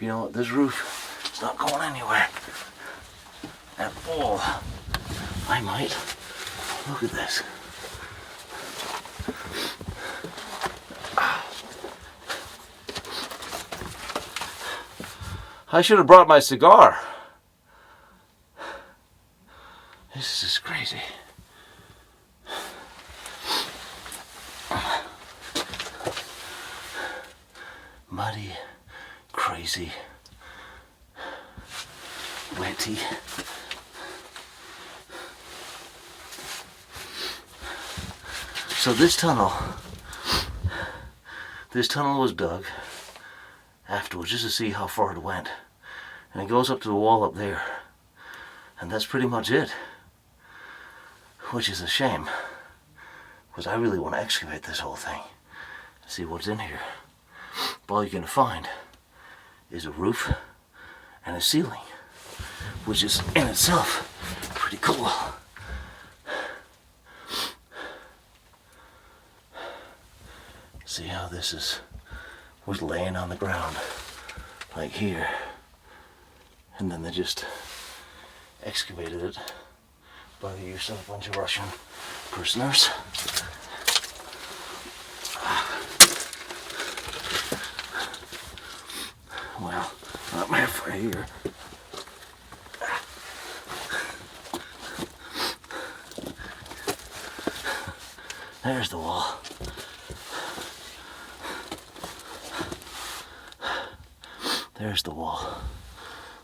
You know what, this roof is not going anywhere at all. I might. Look at this. I should have brought my cigar. This is crazy. Muddy, crazy, wetty. So this tunnel was dug afterwards just to see how far it went. And it goes up to the wall up there. And that's pretty much it. Which is a shame. Because I really want to excavate this whole thing. See what's in here. But all you're going to find is a roof and a ceiling. Which is in itself pretty cool. See how this was laying on the ground. Like here. And then they just excavated it by the use of a bunch of Russian prisoners. Well, not halfway here. There's the wall. There's the wall.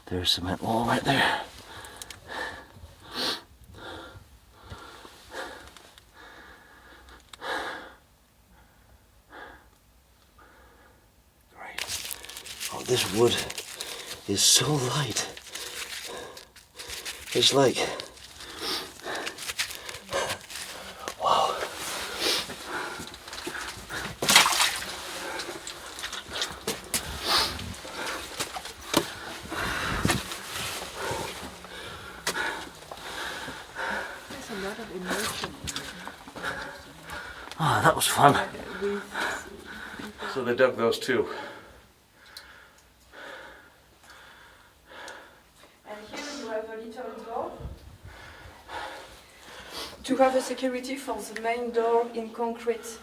There's a cement wall right there. Great. Oh, this wood is so light. It's like, wow. Oh, that was fun. So they dug those too. And here you have a little door to have a security for the main door in concrete.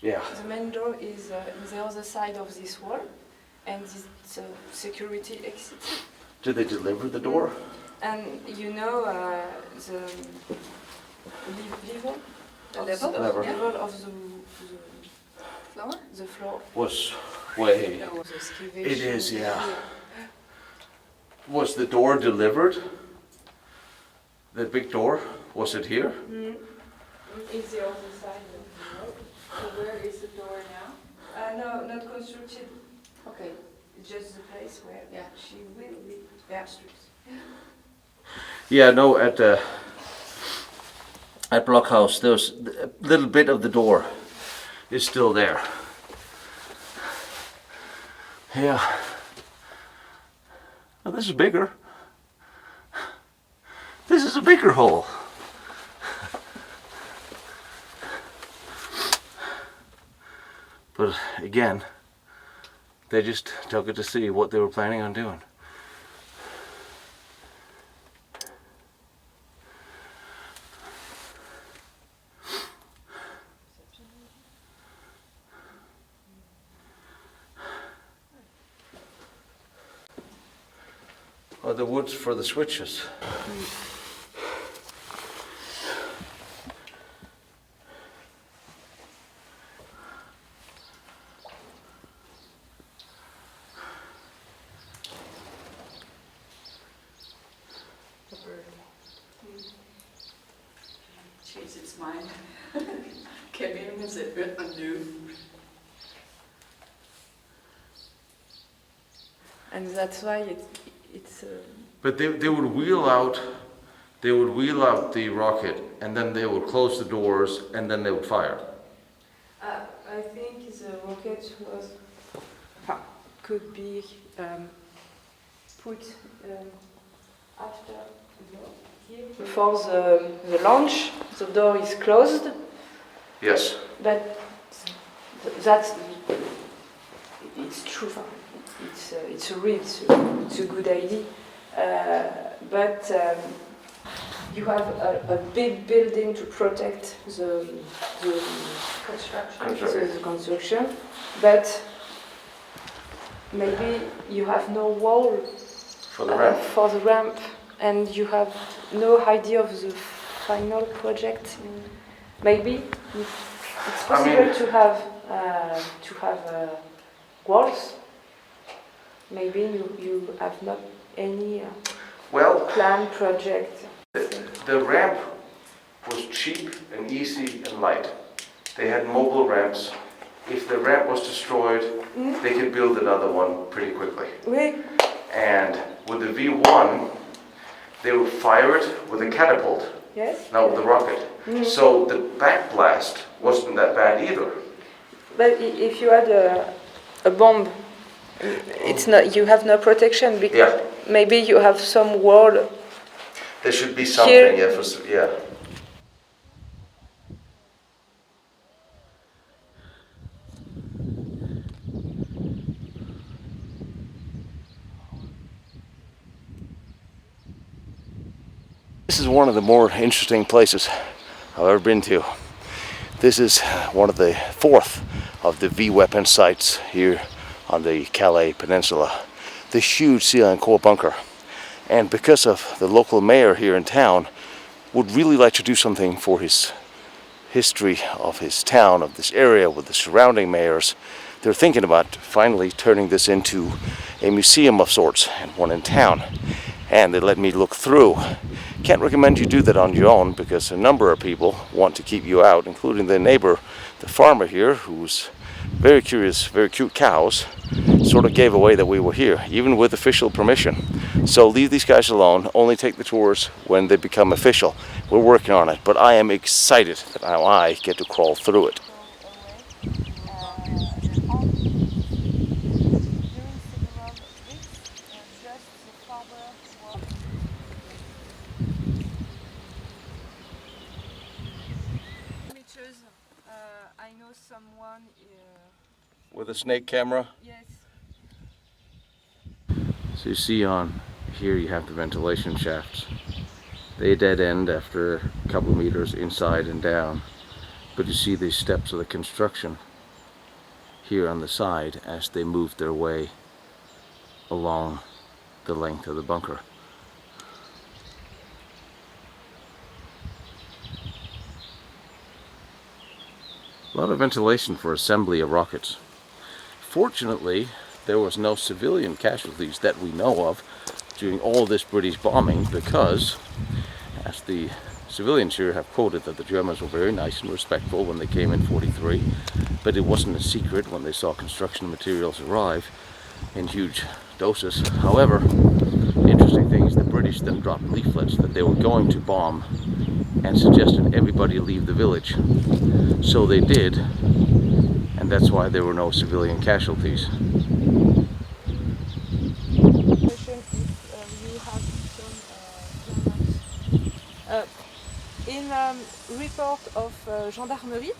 Yeah. The main door is on the other side of this wall, and it's a security exit. Did they deliver the door? And you know the level, The of level? the Yeah. level of Flower? the floor. Was way. The excavation It is, yeah. here. Was the door delivered? The big door? Was it here? It's the other side of the road. So where is the door now? No, not constructed. Okay. It's just the place where Yeah. she will be constructed. Yeah, no, at Blockhouse, there's a little bit of the door is still there. Yeah. Oh, this is bigger. This is a bigger hole. But again, they just took it to see what they were planning on doing. Oh, the woods for the switches. Changed its mind. Came in and said, undo. And that's why it's But they would wheel out the rocket, and then they would close the doors, and then they would fire. I think the rocket was could be put after here before the launch. The door is closed, Yes. but that's it's true. It's a good idea. But you have a big building to protect the construction, but maybe you have no wall For the ramp. for the ramp, and you have no idea of the final project. Maybe it's possible to have walls. Maybe you have not any Well, plan project. the ramp was cheap and easy and light. They had mobile ramps. If the ramp was destroyed, they could build another one pretty quickly. Oui. And with the V1, they would fire it with a catapult, Yes. not with a rocket. So the backblast wasn't that bad either. But if you had a bomb, it's not. You have no protection because Yeah. maybe you have some wall. There should be something, Here. yeah. This is one of the more interesting places I've ever been to. This is one of the fourth of the V-weapon sites here on the Calais Peninsula. This huge Siracourt bunker. And because of the local mayor here in town would really like to do something for his history of his town, of this area with the surrounding mayors, they're thinking about finally turning this into a museum of sorts, and one in town. And they let me look through. Can't recommend you do that on your own because a number of people want to keep you out, including the neighbor, the farmer here, who's very curious, very cute cows, sort of gave away that we were here, even with official permission. So leave these guys alone, only take the tours when they become official. We're working on it, but I am excited that now I get to crawl through it. I know someone. With a snake camera. Yes. So you see on here you have the ventilation shafts. They dead end after a couple of meters inside and down. But you see these steps of the construction here on the side as they move their way along the length of the bunker. A lot of ventilation for assembly of rockets. Fortunately, there was no civilian casualties that we know of during all this British bombing, because, as the civilians here have quoted, that the Germans were very nice and respectful when they came in '43, but it wasn't a secret when they saw construction materials arrive in huge doses. However, the interesting thing is the British then dropped leaflets that they were going to bomb and suggested everybody leave the village. So they did, and that's why there were no civilian casualties. In report of gendarmerie,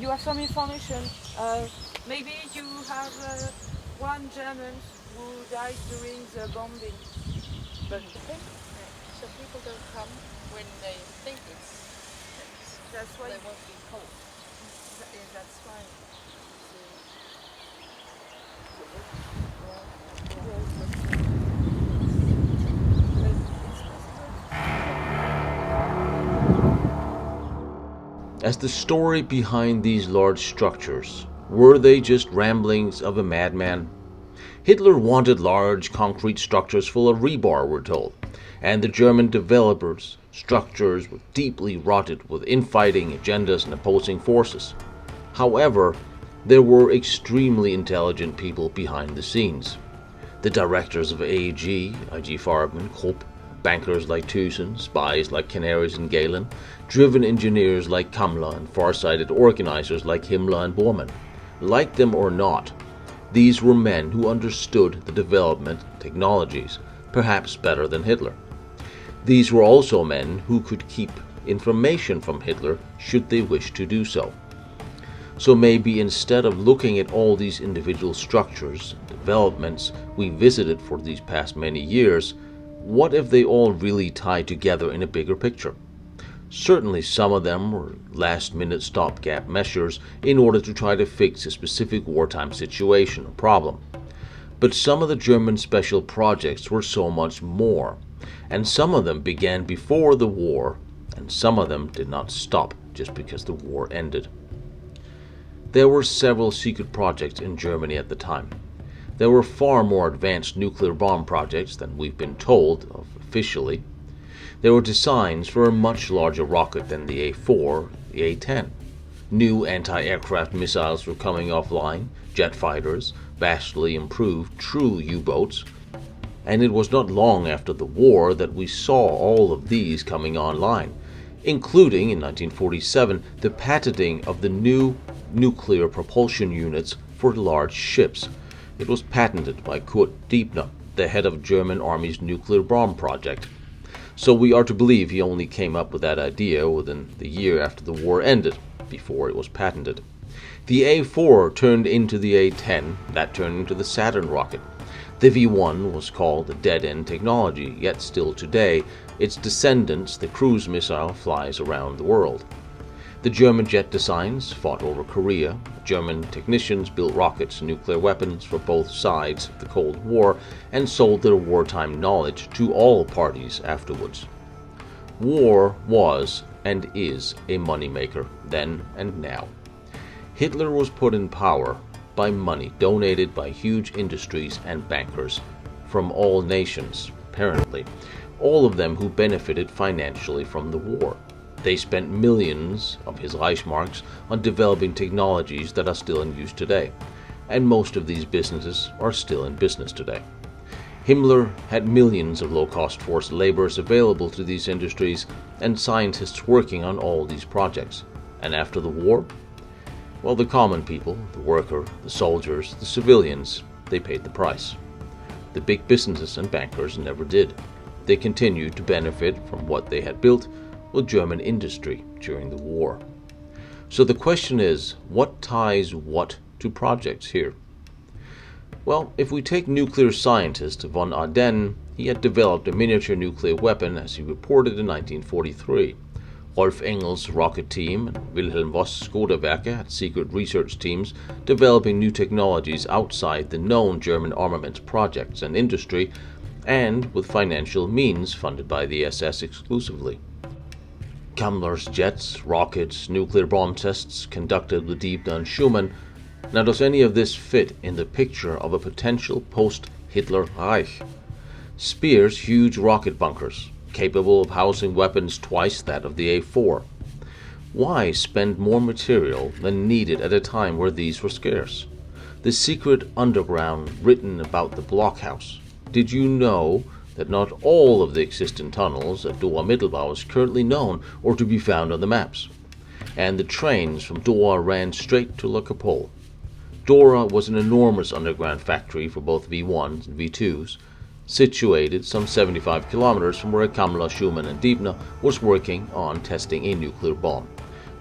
you have some information. Maybe you have one German who died during the bombing. But So people don't come when they think it's that's why they won't be told. that's why. As the story behind these large structures, were they just ramblings of a madman? Hitler wanted large concrete structures full of rebar, we're told, and the German developers' structures were deeply rotted with infighting agendas and opposing forces. However, there were extremely intelligent people behind the scenes. The directors of IG Farben, Krupp, bankers like Thyssen, spies like Canaris and Galen, driven engineers like Kammler, and far-sighted organizers like Himmler and Bormann. Like them or not, these were men who understood the development technologies, perhaps better than Hitler. These were also men who could keep information from Hitler should they wish to do so. So maybe instead of looking at all these individual structures and developments we visited for these past many years, what if they all really tied together in a bigger picture? Certainly some of them were last-minute stopgap measures in order to try to fix a specific wartime situation or problem. But some of the German special projects were so much more, and some of them began before the war, and some of them did not stop just because the war ended. There were several secret projects in Germany at the time. There were far more advanced nuclear bomb projects than we've been told of officially. There were designs for a much larger rocket than the A4, the A10. New anti-aircraft missiles were coming offline, jet fighters, vastly improved true U-boats, and it was not long after the war that we saw all of these coming online, including in 1947 the patenting of the new nuclear propulsion units for large ships. It was patented by Kurt Diebner, the head of German Army's nuclear bomb project. So we are to believe he only came up with that idea within the year after the war ended, before it was patented. The A4 turned into the A10, that turned into the Saturn rocket. The V1 was called the dead-end technology, yet still today, its descendants, the cruise missile, flies around the world. The German jet designs fought over Korea. German technicians built rockets and nuclear weapons for both sides of the Cold War and sold their wartime knowledge to all parties afterwards. War was and is a moneymaker then and now. Hitler was put in power by money donated by huge industries and bankers from all nations, apparently, all of them who benefited financially from the war. They spent millions of his Reichsmarks on developing technologies that are still in use today, and most of these businesses are still in business today. Himmler had millions of low-cost forced laborers available to these industries and scientists working on all these projects. And after the war, well, the common people, the worker, the soldiers, the civilians, they paid the price. The big businesses and bankers never did. They continued to benefit from what they had built with German industry during the war. So the question is, what ties what to projects here? Well, if we take nuclear scientist von Ardenne, he had developed a miniature nuclear weapon as he reported in 1943. Rolf Engel's rocket team and Wilhelm Voss' Skoda-Werke had secret research teams developing new technologies outside the known German armaments projects and industry, and with financial means funded by the SS exclusively. Kammler's jets, rockets, nuclear bomb tests conducted with Deep Dun Schumann. Now, does any of this fit in the picture of a potential post-Hitler Reich? Speer's huge rocket bunkers, capable of housing weapons twice that of the A4. Why spend more material than needed at a time where these were scarce? The secret underground written about the blockhouse. Did you know that not all of the existing tunnels at Dora Mittelbau is currently known or to be found on the maps? And the trains from Dora ran straight to Le Capole. Dora was an enormous underground factory for both V1s and V2s, situated some 75 kilometers from where Kammler, Schumann and Deepner was working on testing a nuclear bomb.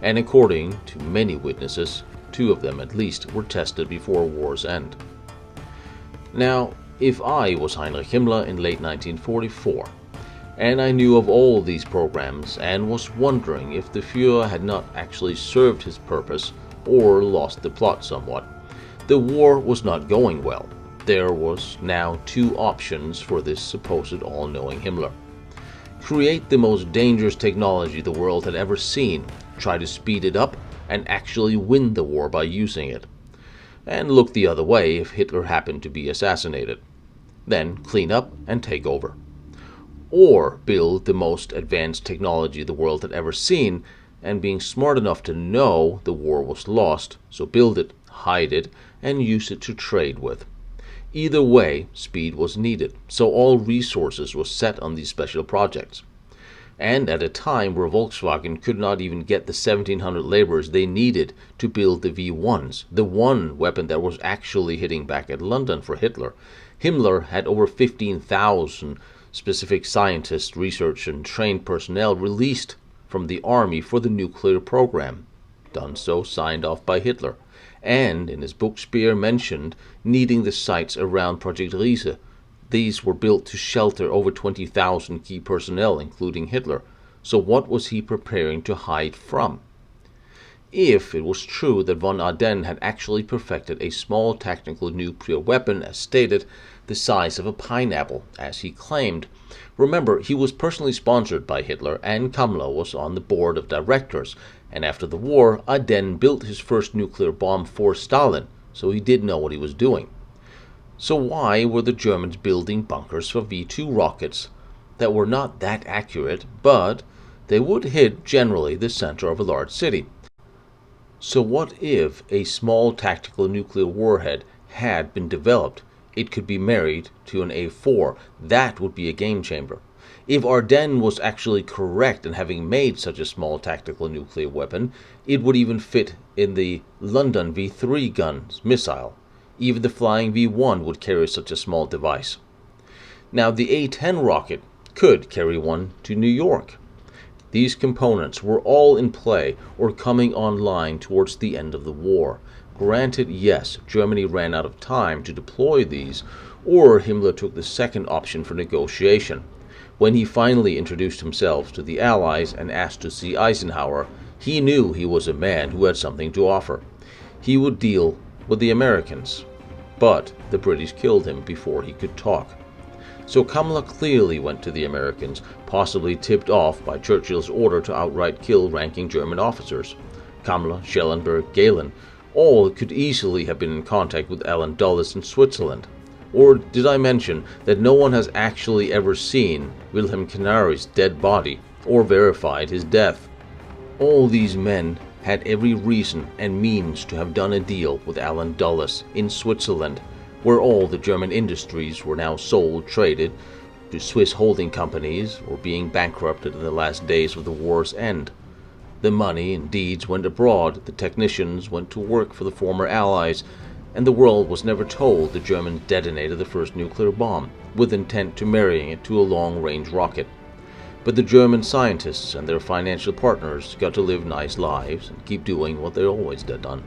And according to many witnesses, 2 of them at least were tested before war's end. Now, if I was Heinrich Himmler in late 1944, and I knew of all these programs and was wondering if the Führer had not actually served his purpose or lost the plot somewhat, the war was not going well. There was now 2 options for this supposed all-knowing Himmler. Create the most dangerous technology the world had ever seen, try to speed it up, and actually win the war by using it. And look the other way if Hitler happened to be assassinated. Then clean up and take over. Or build the most advanced technology the world had ever seen, and being smart enough to know the war was lost, so build it, hide it, and use it to trade with. Either way, speed was needed, so all resources were set on these special projects. And at a time where Volkswagen could not even get the 1,700 laborers they needed to build the V1s, the one weapon that was actually hitting back at London for Hitler, Himmler had over 15,000 specific scientists, research and trained personnel released from the army for the nuclear program. Done so, signed off by Hitler. And in his book Speer mentioned needing the sites around Project Riese. These were built to shelter over 20,000 key personnel, including Hitler. So what was he preparing to hide from? If it was true that von Ardenne had actually perfected a small tactical nuclear weapon, as stated, the size of a pineapple, as he claimed. Remember, he was personally sponsored by Hitler, and Kammler was on the board of directors, and after the war, Ardenne built his first nuclear bomb for Stalin, so he did know what he was doing. So why were the Germans building bunkers for V2 rockets that were not that accurate, but they would hit generally the center of a large city? So what if a small tactical nuclear warhead had been developed? It could be married to an A4. That would be a game changer. If Ardenne was actually correct in having made such a small tactical nuclear weapon, it would even fit in the London V3 guns missile. Even the flying V1 would carry such a small device. Now, the A-10 rocket could carry one to New York. These components were all in play or coming online towards the end of the war. Granted, yes, Germany ran out of time to deploy these, or Himmler took the second option for negotiation. When he finally introduced himself to the Allies and asked to see Eisenhower, he knew he was a man who had something to offer. He would deal with the Americans, but the British killed him before he could talk. So Kammler clearly went to the Americans, possibly tipped off by Churchill's order to outright kill ranking German officers. Kammler, Schellenberg, Gehlen, all could easily have been in contact with Allen Dulles in Switzerland. Or did I mention that no one has actually ever seen Wilhelm Canary's dead body or verified his death? All these men had every reason and means to have done a deal with Allen Dulles in Switzerland, where all the German industries were now sold, traded to Swiss holding companies or being bankrupted in the last days of the war's end. The money and deeds went abroad, the technicians went to work for the former Allies, and the world was never told the Germans detonated the first nuclear bomb, with intent to marrying it to a long-range rocket. But the German scientists and their financial partners got to live nice lives and keep doing what they always had done.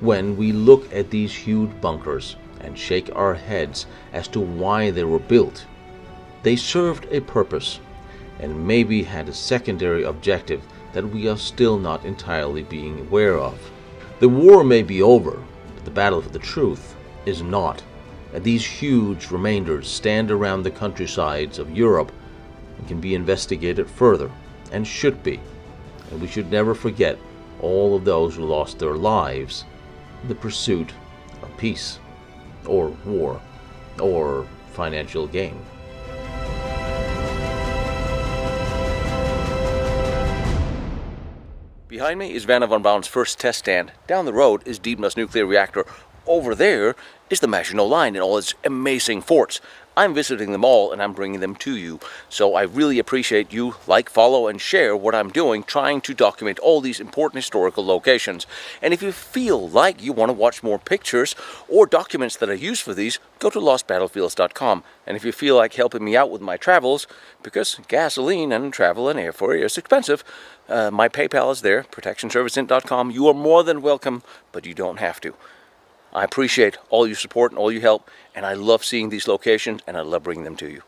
When we look at these huge bunkers and shake our heads as to why they were built, they served a purpose, and maybe had a secondary objective that we are still not entirely being aware of. The war may be over, but the battle for the truth is not. And these huge remainders stand around the countrysides of Europe and can be investigated further, and should be. And we should never forget all of those who lost their lives in the pursuit of peace, or war, or financial gain. Behind me is Vanna von Braun's first test stand. Down the road is Diebner's nuclear reactor. Over there is the Maginot Line and all its amazing forts. I'm visiting them all and I'm bringing them to you. So I really appreciate you like, follow, and share what I'm doing, trying to document all these important historical locations. And if you feel like you want to watch more pictures or documents that I use for these, go to lostbattlefields.com. And if you feel like helping me out with my travels, because gasoline and travel and airfare is expensive, my PayPal is there, protectionserviceint.com. You are more than welcome, but you don't have to. I appreciate all your support and all your help, and I love seeing these locations, and I love bringing them to you.